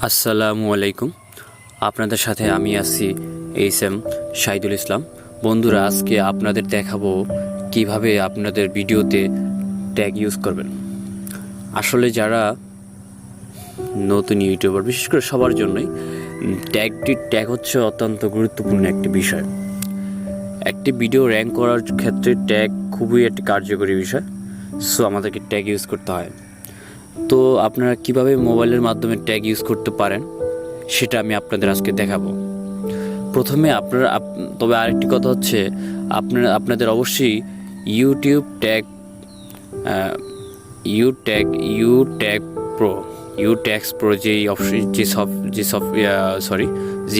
আসসালামু আলাইকুম। আপনাদের সাথে আমি আছি এইচ.এম. শাহিদুল ইসলাম। বন্ধুরা, আজকে আপনাদের দেখাবো কিভাবে আপনাদের ভিডিওতে ট্যাগ ইউজ করবেন। আসলে যারা নতুন ইউটিউবার, বিশেষ করে সবার জন্যই ট্যাগ হচ্ছে অত্যন্ত গুরুত্বপূর্ণ একটি বিষয়। একটি ভিডিও র্যাঙ্ক করার ক্ষেত্রে ট্যাগ খুবই একটি কার্যকরী বিষয়। সো আমাদেরকে ট্যাগ ইউজ করতে হয়। তো আপনারা কিভাবে মোবাইলের মাধ্যমে ট্যাগ ইউজ করতে পারেন সেটা আমি আপনাদের আজকে দেখাবো। প্রথমে তবে আরেকটি কথা হচ্ছে, আপনাদের অবশ্যই ইউটিউব ট্যাগ ইউট্যাগস প্রো যে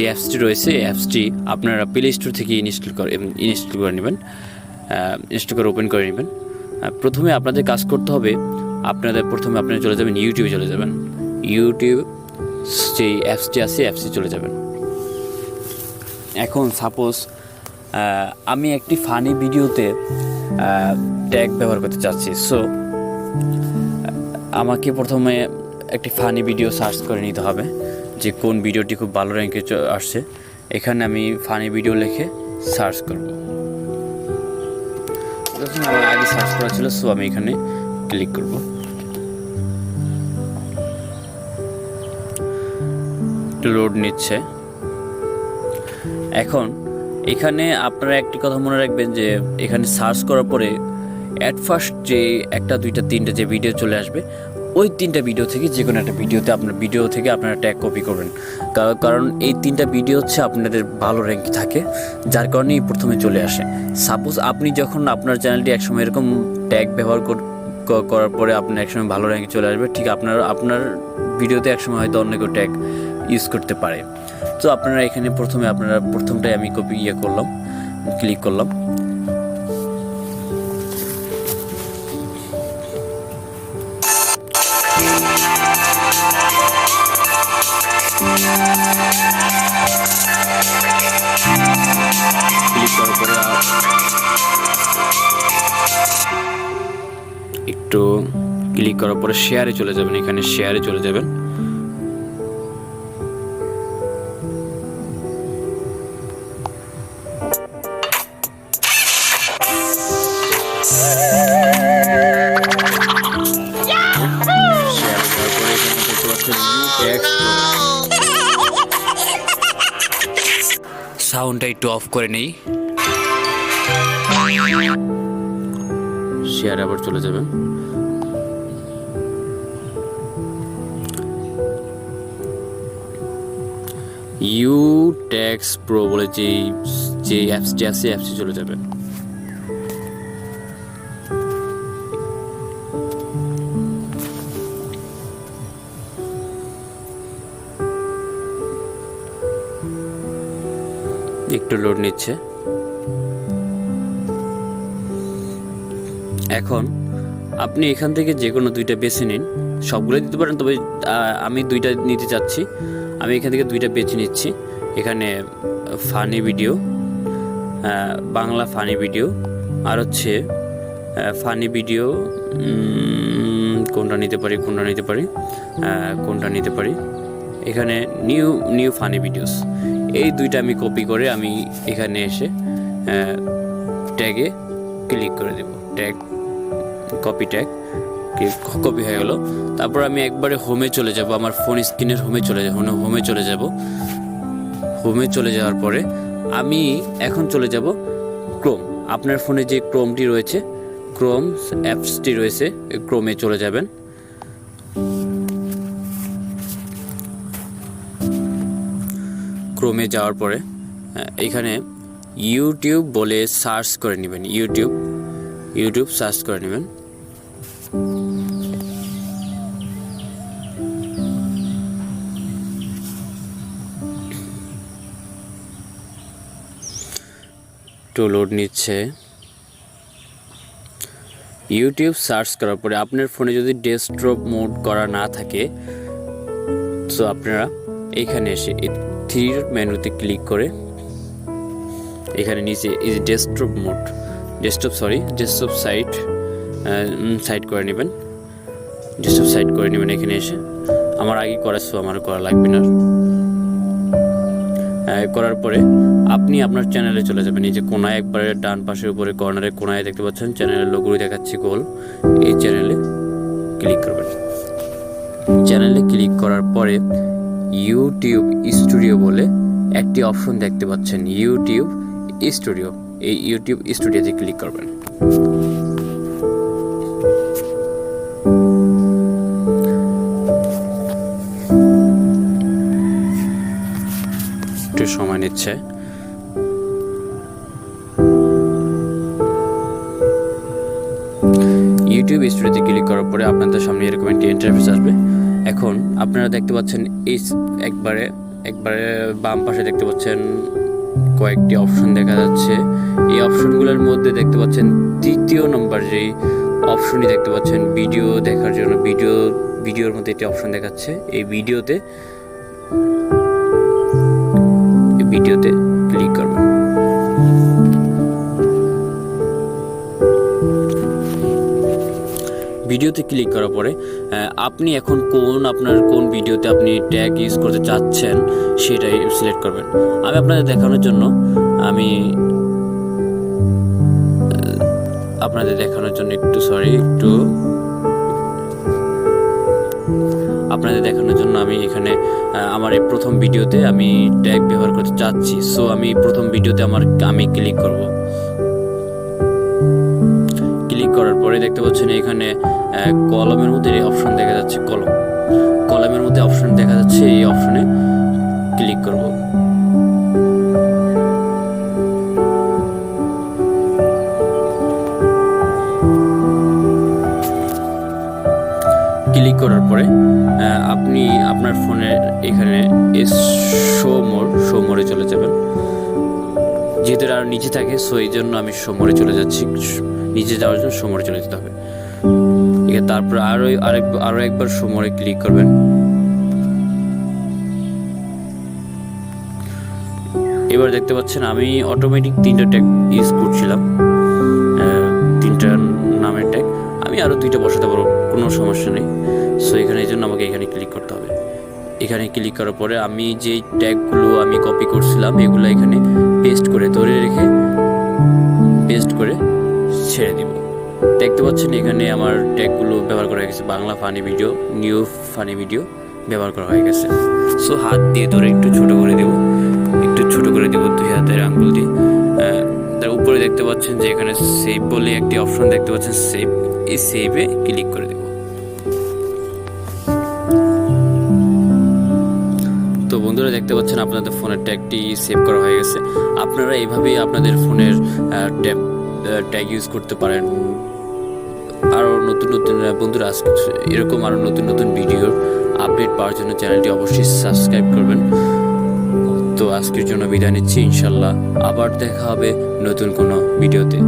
অ্যাপসটি রয়েছে, এই অ্যাপসটি আপনারা প্লে স্টোর থেকে ইনস্টল করে নেবেন, ওপেন করে নেবেন। প্রথমে আপনাদের কাজ করতে হবে, আপনারা চলে যাবেন ইউটিউবে, ইউটিউব যে অ্যাপসটি আছে অ্যাপসটি চলে যাবেন। এখন সাপোজ আমি একটি ফানি ভিডিওতে ট্যাগ ব্যবহার করতে চাচ্ছি। সো আমাকে প্রথমে একটি ফানি ভিডিও সার্চ করে নিতে হবে যে কোন ভিডিওটি খুব ভালো র্যাঙ্কে আসছে। এখানে আমি ফানি ভিডিও লিখে সার্চ করব। আমার আগে সার্চ করা ছিল, সো আমি এখানে ক্লিক করব। লোড নিচ্ছে। এখন এখানে আপনারা একটি কথা মনে রাখবেন যে এখানে সার্চ করার পরে অ্যাট ফার্স্ট যে একটা দুইটা তিনটা যে ভিডিও চলে আসবে, ওই তিনটা ভিডিও থেকে যে কোনো একটা ভিডিও থেকে আপনারা ট্যাগ কপি করবেন। কারণ এই তিনটা ভিডিও হচ্ছে আপনাদের ভালো র্যাঙ্ক থাকে, যার কারণেই প্রথমে চলে আসে। সাপোজ আপনি যখন আপনার চ্যানেলটি একসময় এরকম ট্যাগ ব্যবহার করার পরে আপনার একসময় ভালো র্যাঙ্কে চলে আসবে, ঠিক আপনার ভিডিওতে একসময় হয়তো অন্য কেউ ট্যাগ ইউজ করতে পারে। তো আপনারা এখানে প্রথমটাই আমি ক্লিক করলাম। ক্লিক করার পরে একটু ক্লিক করার পরে শেয়ারে চলে যাবেন। এখানে শেয়ারে চলে যাবেন। সাউন্ডটা একটু অফ করে নেই। শেয়ার আবার চলে যাবেন। ইউট্যাগস প্রো বলে যে অ্যাপসটি আছে অ্যাপসটি চলে যাবেন। একটু লোড নিচ্ছে। এখন আপনি এখান থেকে যে কোনো দুইটা বেছে নিন, সবগুলো দিতে পারেন, তবে আমি দুইটা নিতে চাচ্ছি। আমি এখান থেকে দুইটা বেছে নিচ্ছি। এখানে funny video, Bangla funny video, আর হচ্ছে ফানি ভিডিও কোনটা নিতে পারি এখানে নিউ ফানি ভিডিওস। এই দুইটা আমি কপি করে আমি এখানে এসে ট্যাগে ক্লিক করে দেব। কপি হয়ে গেল। তারপর আমি একবারে হোমে চলে যাব, আমার ফোন স্ক্রিনের হোমে চলে যাব। হোমে চলে যাওয়ার পরে আমি এখন চলে যাব ক্রোম। আপনার ফোনে যে ক্রোমটি রয়েছে, ক্রোম অ্যাপসটি রয়েছে, ক্রোমে চলে যাবেন। ক্রোমে যাওয়ার পরে এখানে ইউটিউব বলে সার্চ করে নেবেন। ইউটিউব সার্চ করে নেবেন। তো লোড নিচ্ছে। ইউটিউব সার্চ করার পরে আপনার ফোনে যদি ডেস্কটপ মোড করা না থাকে, তো আপনারা এখানে এসে থ্রি মেনুতে ক্লিক করে এখানে নিচে এই যে ডেস্কটপ সাইট করে নেবেন। এখানে এসে আমার আগে করেছো, আমার করা লাগবে না। করার পরে আপনি আপনার চ্যানেলে চলে যাবেন। এই যে কোনায় একবারে ডান পাশের উপরে কর্নারে কোনায় দেখতে পাচ্ছেন চ্যানেলের লোগোই দেখাচ্ছি গোল, এই চ্যানেলে ক্লিক করবেন। চ্যানেলে ক্লিক করার পরে ইউটিউব স্টুডিও বলে একটি অপশন দেখতে পাচ্ছেন, ইউটিউব স্টুডিও। এই ইউটিউব স্টুডিওতে ক্লিক করবেন। একটু সময় নিচ্ছে। ইউটিউব স্টুডিওতে ক্লিক করার পরে আপনাদের সামনে এরকম একটি ইন্টারফেস আসবে। এখন আপনারা দেখতে পাচ্ছেন এই একবারে বাম পাশে দেখতে পাচ্ছেন কয়েকটি অপশন দেখা যাচ্ছে। এই অপশনগুলোর মধ্যে দেখতে পাচ্ছেন 3য় নম্বর যেই অপশনটি দেখতে পাচ্ছেন ভিডিও দেখার জন্য, ভিডিওর মধ্যে একটি অপশন দেখাচ্ছে। এই ভিডিওতে ক্লিক করবেন। ভিডিওতে ক্লিক করার পরে আপনি এখন আপনার কোন ভিডিওতে আপনি ট্যাগ ইউজ করতে চাচ্ছেন সেটাই সিলেক্ট করবেন। আমি আপনাদের দেখানোর জন্য আমি এখানে আমার এই প্রথম ভিডিওতে আমি ট্যাগ ব্যবহার করতে চাচ্ছি। সো আমি প্রথম ভিডিওতে আমি ক্লিক করব। ক্লিক করার পরে দেখতে পাচ্ছেন এখানে কলমের মধ্যে এই অপশন দেখা যাচ্ছে, কলমের মধ্যে অপশন দেখা যাচ্ছে। এই অপশনে ক্লিক করব। ক্লিক করার পরে আপনি আপনার ফোনের এখানে শো মোরে চলে যাবেন। যেহেতু আর নিচে থাকে, সো এই জন্য আমি শো মোরে চলে যাচ্ছি। নিচে যাওয়ার জন্য শো মোরে চলে যেতে হবে। তারপর আরো একবার শো মোরে ক্লিক করবেন। এবার দেখতে পাচ্ছেন আমি অটোমেটিক 3টা ট্যাগ ইউজ করছিলাম, 3টা নামের ট্যাগ। আমি আরো 2টা বসাতে পারবো, কোনো সমস্যা নেই। সো এখানে এই জন্য আমাকে এখানে ক্লিক করতে হবে। এখানে ক্লিক করার পরে আমি যেই ট্যাগগুলো আমি কপি করছিলাম এগুলো এখানে পেস্ট করে ছেড়ে দিব। দেখতে পাচ্ছেন এখানে আমার ট্যাগগুলো ব্যবহার করা হয়ে গেছে। Bangla funny video, new funny video ব্যবহার করা হয়ে গেছে। সো হাত দিয়ে ধরে একটু ছোট করে দেব 2 হাতের আঙ্গুল দিয়ে। তার উপরে দেখতে পাচ্ছেন যে এখানে সেভ বলে একটি অপশন দেখতে পাচ্ছেন, এই সেভে ক্লিক করে দেব। তো বন্ধুরা দেখতে পাচ্ছেন আপনাদের ফোনের ট্যাগটি সেভ করা হয়ে গেছে। আপনারা এইভাবেই আপনাদের ফোনের ট্যাগ ইউজ করতে পারেন। আরও নতুন বন্ধুরা আজকে এরকম আরও নতুন ভিডিওর আপডেট পাওয়ার জন্য চ্যানেলটি অবশ্যই সাবস্ক্রাইব করবেন। তো আজকের জন্য বিদায় নিচ্ছি। ইনশাল্লাহ আবার দেখা হবে নতুন কোনো ভিডিওতে।